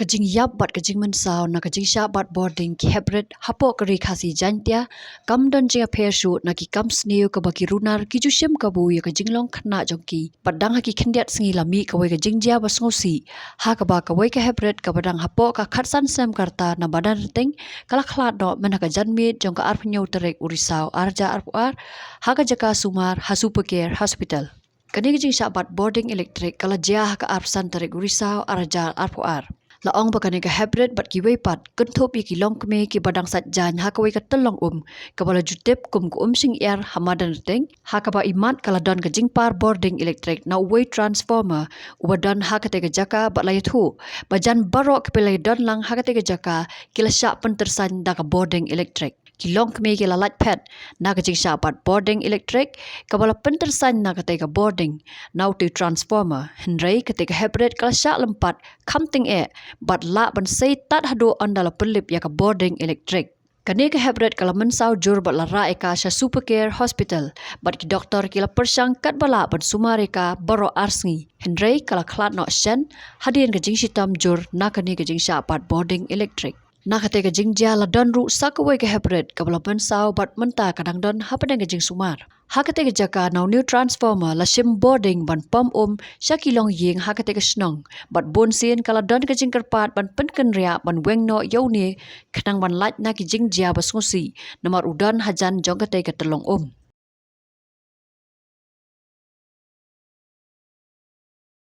kajing yap bat kajing mensau na kajing sha bat bording ki heprit hapo kari khasi jantia kam don jinga phair shu na ki kam sneu ka baki runar ki ju shim ka bu ya kajing long khna jongki padang ha ki khindiat singi lami ka wai kajing jia basngosi ha ka ba ka wai ka heprit ka badang hapo ka khatsan sem karta na badan teng kala khlat no mena ka janmit jong ka arpnyo terek urisau arja arpuar ha ka jaka sumar hasupaker hospital kani kajing sha bat bording elektrik kala jia ha ka arpsan terek urisau arja arpuar laong bakane ka hybrid bat ki wei pat kenthop ki long kme ki badang sat jan ha ka wei ka telong ka bala jutep kum ku sing air hamadan teng ha ka ba imat kala don ka jingpar bording electric na wei transformer ubadan ha ka te ka jaka bat lai thu bajan barok pelai don lang ha ka te ka jaka kila sha pentersan da ka bording electric ki long kme ki la light pad na ka jing sha bat bording electric ka bala pentersan na ka te ka bording now to transformer henrei ka te ka hybrid kala sha lempat kamting e bat la ban sei tat hado andala pelip ya ka bording electric kane ka hybrid kala mensau jur bat la ra eka sha supercare hospital bat ki doktor kila persang kat bala ban sumareka baro arsngi henrei kala khlat no shen hadien ka jing shitam jur na kane ka jing sha bat bording electric na kate ka jing ja la don ru sakawai ka hybrid ka bala mensau bat menta kadang don hapadang ka jing sumar ha kate ka jaka now new transformer la shim boarding ban pom shakilong ying ha kate ka snong bat bon sien kala don ka jing karpat ban penken ria ban weng no yoni khnang ban lat na ki jing ja basngosi namar udan hajan jong kate ka telong